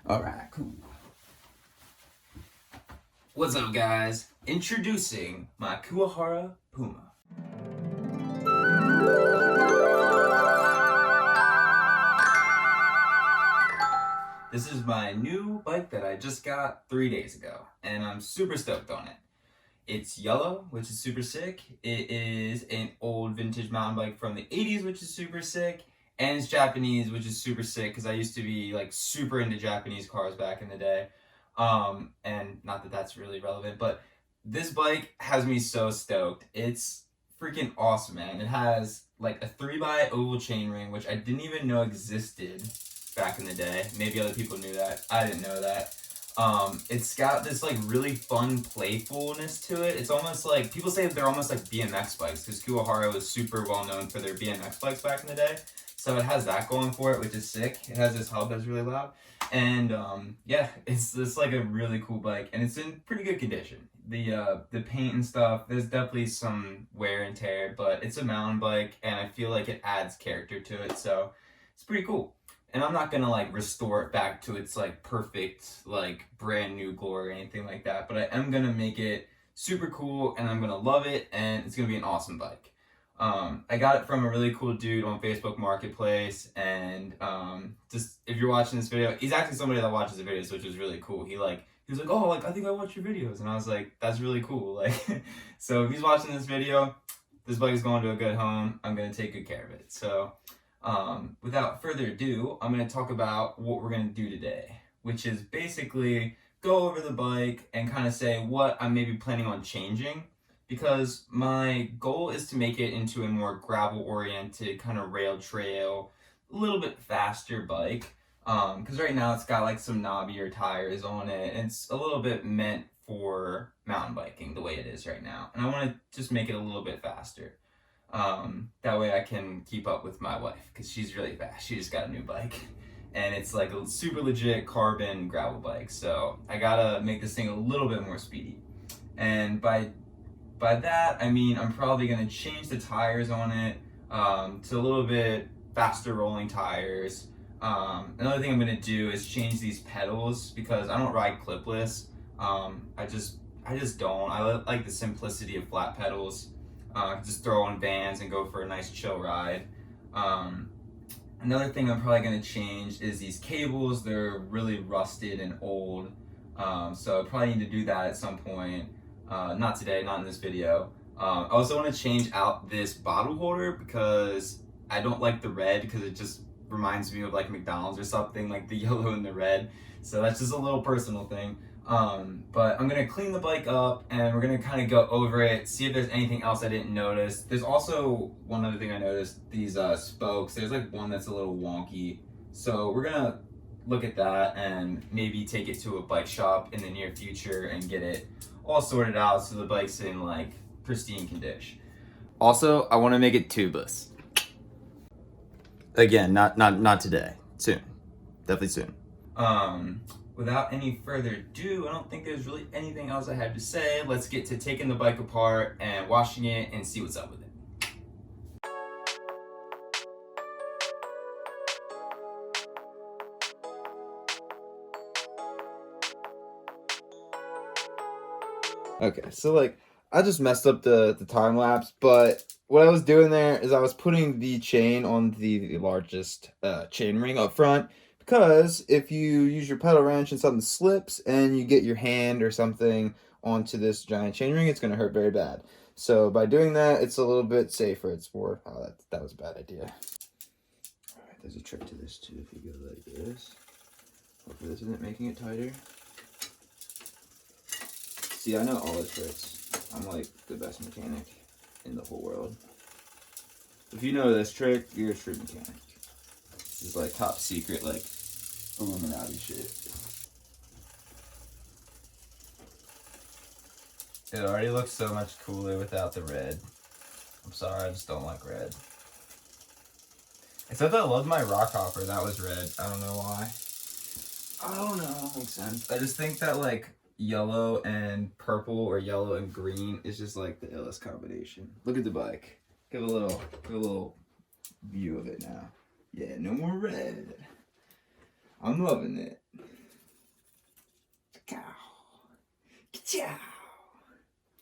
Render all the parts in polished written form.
Alright, cool. What's up, guys? Introducing my Kuwahara Puma. This is my new bike that I just got 3 days ago, and I'm super stoked on it. It's yellow, which is super sick. It is an old vintage mountain bike from the 80's, which is super sick. And it's Japanese, which is super sick because I used to be like super into Japanese cars back in the day. And not that that's really relevant, but this bike has me so stoked. It's freaking awesome, man. It has like a 3x oval chainring, which I didn't even know existed back in the day. Maybe other people knew that. I didn't know that. It's got this like really fun playfulness to it. It's almost like, people say that they're almost like BMX bikes because Kuwahara was super well known for their BMX bikes back in the day. So it has that going for it, which is sick. It has this hub that's really loud. And yeah, it's just like a really cool bike, and it's in pretty good condition. The paint and stuff, there's definitely some wear and tear, but it's a mountain bike and I feel like it adds character to it, so it's pretty cool. And I'm not gonna like restore it back to its like perfect, like brand new glory or anything like that, but I am gonna make it super cool and I'm gonna love it and it's gonna be an awesome bike. I got it from a really cool dude on Facebook Marketplace, and just if you're watching this video, he's actually somebody that watches the videos, which is really cool. He was like, oh, like I think I watch your videos, and I was like, that's really cool. Like, so if he's watching this video, this bike is going to a good home. I'm gonna take good care of it. So, without further ado, I'm gonna talk about what we're gonna do today, which is basically go over the bike and kind of say what I'm maybe planning on changing. Because my goal is to make it into a more gravel-oriented, kind of rail trail, a little bit faster bike. Because right now it's got like some knobbier tires on it, and it's a little bit meant for mountain biking the way it is right now. And I want to just make it a little bit faster. That way I can keep up with my wife, because she's really fast. She just got a new bike. And it's like a super legit carbon gravel bike. So I gotta make this thing a little bit more speedy. And by that, I mean I'm probably going to change the tires on it to a little bit faster rolling tires. Another thing I'm going to do is change these pedals because I don't ride clipless. I just don't. I like the simplicity of flat pedals. Just throw on bands and go for a nice chill ride. Another thing I'm probably going to change is these cables. They're really rusted and old. So I probably need to do that at some point. Not today, not in this video. I also want to change out this bottle holder because I don't like the red, because it just reminds me of like McDonald's or something, like the yellow and the red. So that's just a little personal thing. But I'm gonna clean the bike up and we're gonna kind of go over it, see if there's anything else I didn't notice. There's also one other thing I noticed, these spokes. There's like one that's a little wonky. So we're gonna look at that and maybe take it to a bike shop in the near future and get it all sorted out so the bike's in like pristine condition. Also, I want to make it tubeless. Again, not today. Soon. Definitely soon. Without any further ado, I don't think there's really anything else I have to say. Let's get to taking the bike apart and washing it and see what's up with it. Okay, so like I just messed up the time lapse, but what I was doing there is I was putting the chain on the largest chain ring up front, because if you use your pedal wrench and something slips and you get your hand or something onto this giant chain ring, it's going to hurt very bad. So by doing that, it's a little bit safer. It's more, oh, that was a bad idea. All right, there's a trick to this too. If you go like this, hopefully this isn't making it tighter. See, I know all the tricks. I'm like the best mechanic in the whole world. If you know this trick, you're a true mechanic. This is like top secret, like Illuminati shit. It already looks so much cooler without the red. I'm sorry, I just don't like red. Except I loved my rock hopper, that was red. I don't know why. I don't know, makes sense. I just think that like yellow and purple or yellow and green is just like the illest combination. Look at the bike. Give a little view of it now. Yeah, no more red. I'm loving it.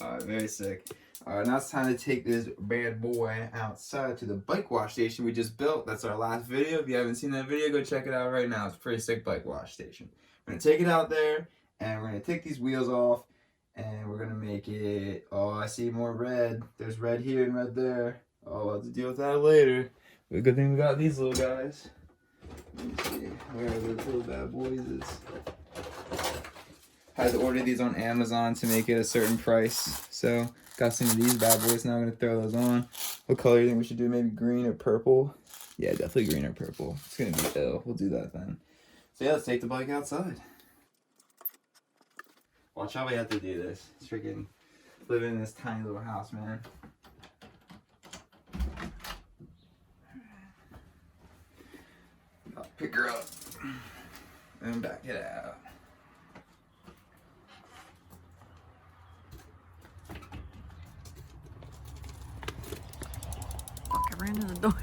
Alright, very sick. Alright, now it's time to take this bad boy outside to the bike wash station we just built. That's our last video. If you haven't seen that video, go check it out right now. It's a pretty sick bike wash station. We're going to take it out there, and we're going to take these wheels off, and we're going to make it... Oh, I see more red. There's red here and red there. Oh, we'll have to deal with that later. But good thing we got these little guys. Let me see. Where are those little bad boys? Had to order these on Amazon to make it a certain price. So, got some of these bad boys. Now I'm going to throw those on. What color do you think we should do? Maybe green or purple? Yeah, definitely green or purple. It's going to be ill. We'll do that then. So yeah, let's take the bike outside. Watch how we have to do this. It's freaking living in this tiny little house, man. I'll pick her up and back it out. Fuck, I ran to the door.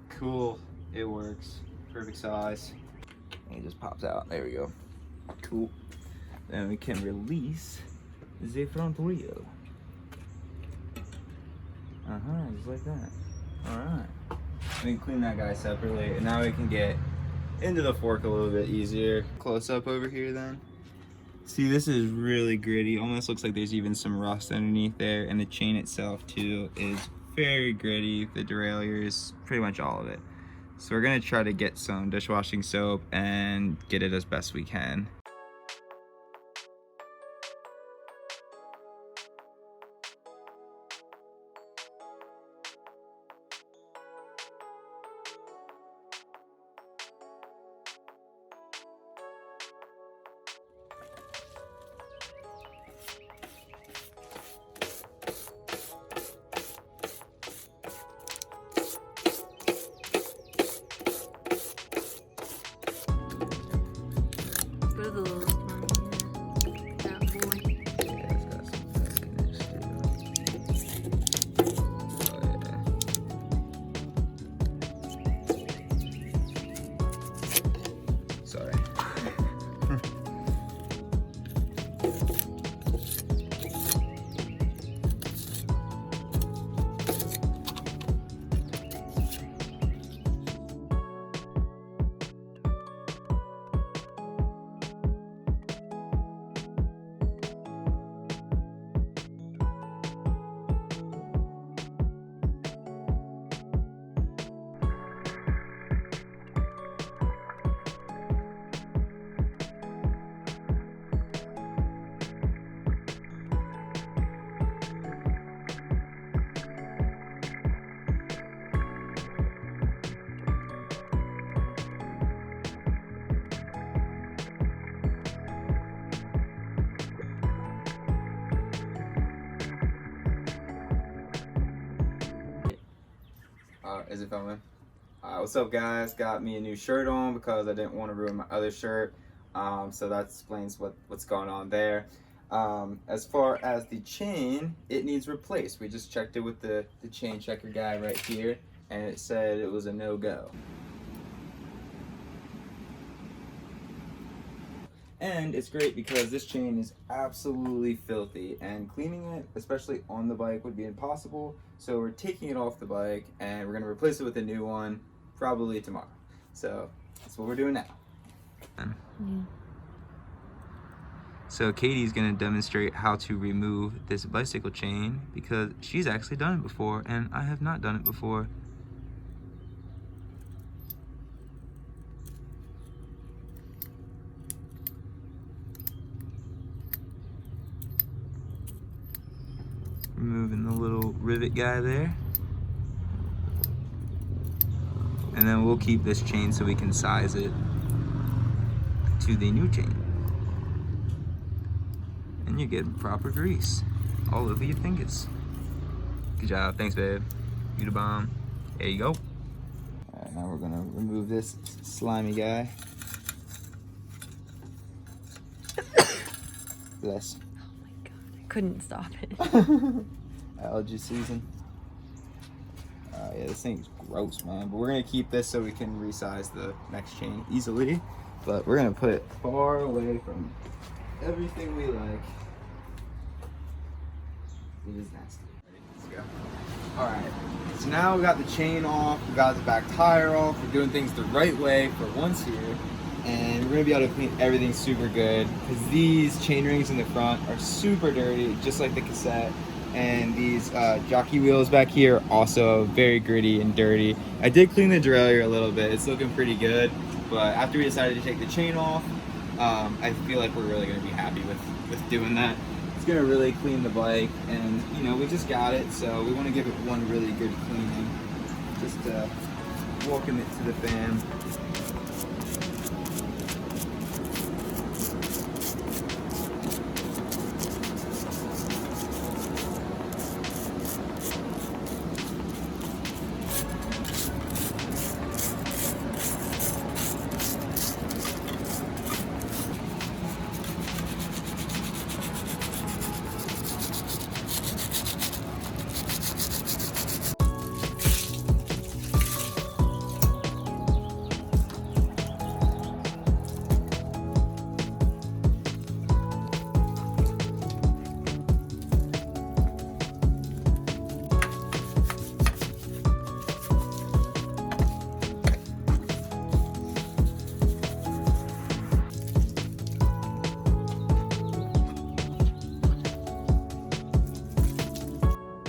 Cool, it works. Perfect size. And it just pops out. There we go. Cool. Then we can release the front wheel. Just like that. Alright. We can clean that guy separately, and now we can get into the fork a little bit easier. Close up over here then. See, this is really gritty. Almost looks like there's even some rust underneath there, and the chain itself too is very gritty. The derailleur, pretty much all of it. So we're gonna try to get some dishwashing soap and get it as best we can. Is it filming? What's up, guys? Got me a new shirt on because I didn't want to ruin my other shirt. So that explains what's going on there. As far as the chain, it needs replaced. We just checked it with the chain checker guy right here, and it said it was a no-go. And it's great because this chain is absolutely filthy, and cleaning it, especially on the bike, would be impossible. So we're taking it off the bike and we're gonna replace it with a new one probably tomorrow. So that's what we're doing now. Yeah. So Katie's gonna demonstrate how to remove this bicycle chain because she's actually done it before and I have not done it before. Removing the little rivet guy there. And then we'll keep this chain so we can size it to the new chain. And you get proper grease all over your fingers. Good job, thanks babe. You the bomb. There you go. All right, now we're gonna remove this slimy guy. Bless. Oh my god, couldn't stop it. Allergy season. Yeah, this thing's gross, man. But we're gonna keep this so we can resize the next chain easily. But we're gonna put it far away from everything we like. It is nasty. Let's go. All right. So now we got the chain off. We got the back tire off. We're doing things the right way for once here. And we're gonna be able to clean everything super good because these chain rings in the front are super dirty, just like the cassette. And these jockey wheels back here also very gritty and dirty. I did clean the derailleur a little bit. It's looking pretty good. But after we decided to take the chain off, I feel like we're really gonna be happy with doing that. It's gonna really clean the bike, and you know, we just got it, so we want to give it one really good cleaning. Just walking it to the fan.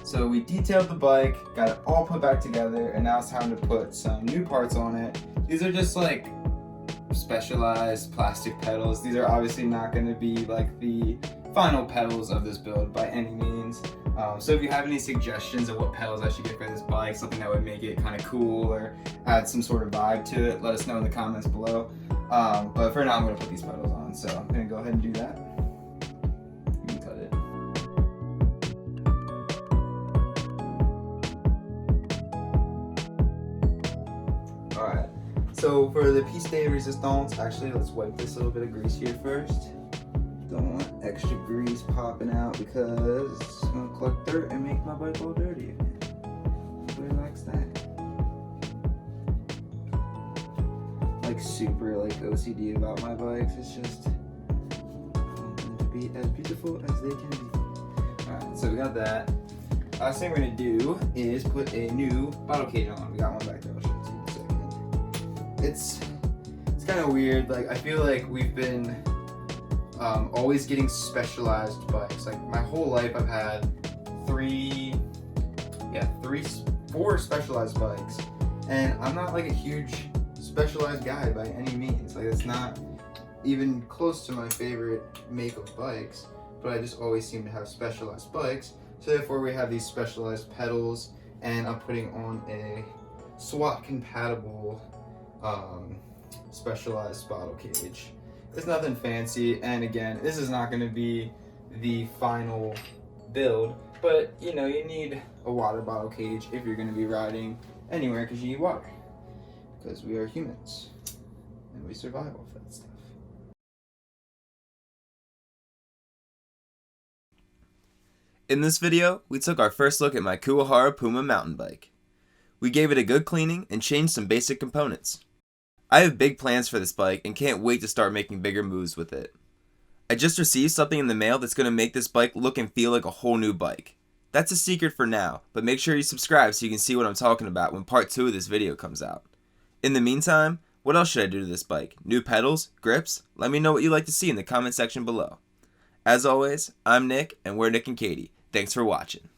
So we detailed the bike, got it all put back together, and now it's time to put some new parts on it. These are just like specialized plastic pedals. These are obviously not going to be like the final pedals of this build by any means. So if you have any suggestions of what pedals I should get for this bike, something that would make it kind of cool or add some sort of vibe to it, let us know in the comments below. But for now, I'm going to put these pedals on, so I'm going to go ahead and do that. You can cut it. Alright, so for the piece de resistance, actually let's wipe this little bit of grease here first. Don't want extra grease popping out because it's gonna collect dirt and make my bike all dirty again. Nobody likes that. Like super like OCD about my bikes. It's just I want them to be as beautiful as they can be. Alright, so we got that. Last thing we're gonna do is put a new bottle cage on. We got one back there. I'll show it to you in a second. It's kind of weird. Like I feel like we've been always getting specialized bikes. Like my whole life I've had four specialized bikes, and I'm not like a huge specialized guy by any means. Like it's not even close to my favorite make of bikes, but I just always seem to have specialized bikes. So therefore we have these specialized pedals, and I'm putting on a SWAT compatible specialized bottle cage. It's nothing fancy, and again, this is not going to be the final build, but you know, you need a water bottle cage if you're going to be riding anywhere because you need water, because we are humans and we survive off that stuff. In this video, we took our first look at my Kuwahara Puma mountain bike. We gave it a good cleaning and changed some basic components. I have big plans for this bike and can't wait to start making bigger moves with it. I just received something in the mail that's going to make this bike look and feel like a whole new bike. That's a secret for now, but make sure you subscribe so you can see what I'm talking about when part 2 of this video comes out. In the meantime, what else should I do to this bike? New pedals? Grips? Let me know what you'd like to see in the comment section below. As always, I'm Nick, and we're Nick and Katie. Thanks for watching.